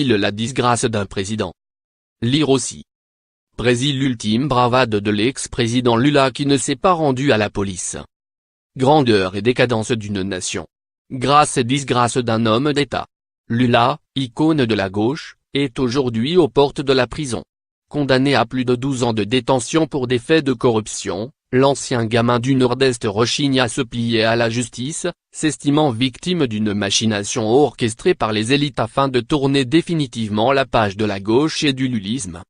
Brésil la disgrâce d'un président. Lire aussi. Brésil, ultime bravade de l'ex-président Lula qui ne s'est pas rendu à la police. Grandeur et décadence d'une nation. Grâce et disgrâce d'un homme d'État. Lula, icône de la gauche, est aujourd'hui aux portes de la prison. Condamné à plus de 12 ans de détention pour des faits de corruption, l'ancien gamin du Nord-Est rechigne à se plier à la justice, s'estimant victime d'une machination orchestrée par les élites afin de tourner définitivement la page de la gauche et du lulisme.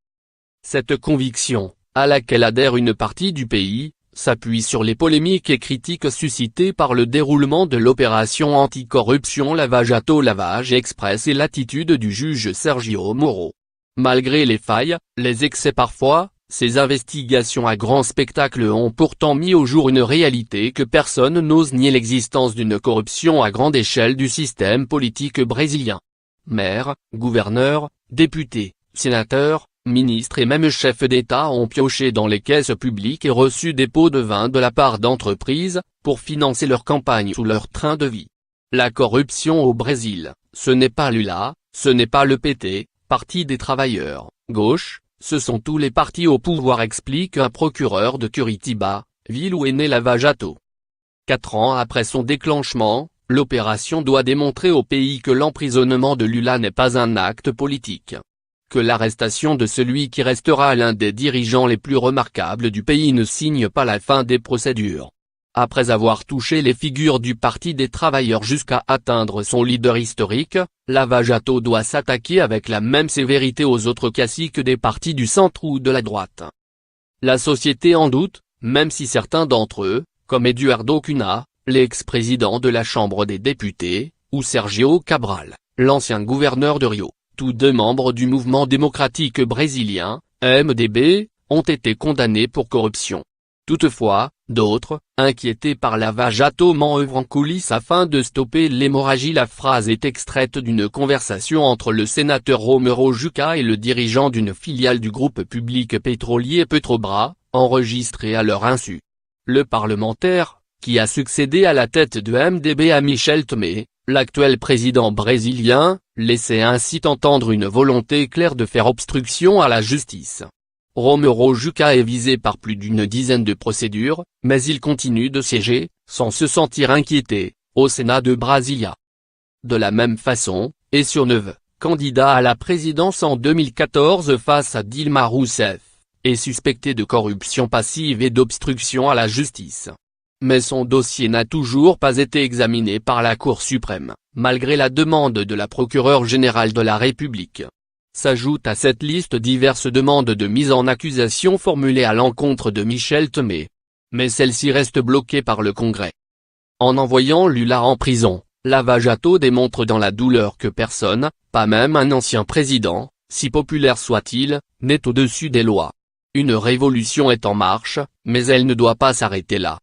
Cette conviction, à laquelle adhère une partie du pays, s'appuie sur les polémiques et critiques suscitées par le déroulement de l'opération anticorruption Lava Jato Lavage Express et l'attitude du juge Sergio Moro. Malgré les failles, les excès parfois, ces investigations à grand spectacle ont pourtant mis au jour une réalité que personne n'ose nier, l'existence d'une corruption à grande échelle du système politique brésilien. Maires, gouverneurs, députés, sénateurs, ministres et même chefs d'État ont pioché dans les caisses publiques et reçu des pots de vin de la part d'entreprises, pour financer leur campagne ou leur train de vie. La corruption au Brésil, ce n'est pas Lula, ce n'est pas le PT, Parti des travailleurs, gauche, ce sont tous les partis au pouvoir, explique un procureur de Curitiba, ville où est né Lava Jato. 4 ans après son déclenchement, l'opération doit démontrer au pays que l'emprisonnement de Lula n'est pas un acte politique. Que l'arrestation de celui qui restera l'un des dirigeants les plus remarquables du pays ne signe pas la fin des procédures. Après avoir touché les figures du Parti des travailleurs jusqu'à atteindre son leader historique, Lava Jato doit s'attaquer avec la même sévérité aux autres caciques des partis du centre ou de la droite. La société en doute, même si certains d'entre eux, comme Eduardo Cunha, l'ex-président de la Chambre des députés, ou Sergio Cabral, l'ancien gouverneur de Rio, tous deux membres du mouvement démocratique brésilien, MDB, ont été condamnés pour corruption. Toutefois, d'autres, inquiétés par Lava Jato, manœuvrent en coulisses afin de stopper l'hémorragie. La phrase est extraite d'une conversation entre le sénateur Romero Jucá et le dirigeant d'une filiale du groupe public pétrolier Petrobras, enregistrée à leur insu. Le parlementaire, qui a succédé à la tête de MDB à Michel Temer, l'actuel président brésilien, laissait ainsi entendre une volonté claire de faire obstruction à la justice. Romero Jucá est visé par plus d'une dizaine de procédures, mais il continue de siéger, sans se sentir inquiété, au Sénat de Brasilia. De la même façon, Ecionev, candidat à la présidence en 2014 face à Dilma Rousseff, est suspecté de corruption passive et d'obstruction à la justice. Mais son dossier n'a toujours pas été examiné par la Cour suprême, malgré la demande de la procureure générale de la République. S'ajoutent à cette liste diverses demandes de mise en accusation formulées à l'encontre de Michel Temer. Mais celle-ci reste bloquée par le Congrès. En envoyant Lula en prison, Lava Jato démontre dans la douleur que personne, pas même un ancien président, si populaire soit-il, n'est au-dessus des lois. Une révolution est en marche, mais elle ne doit pas s'arrêter là.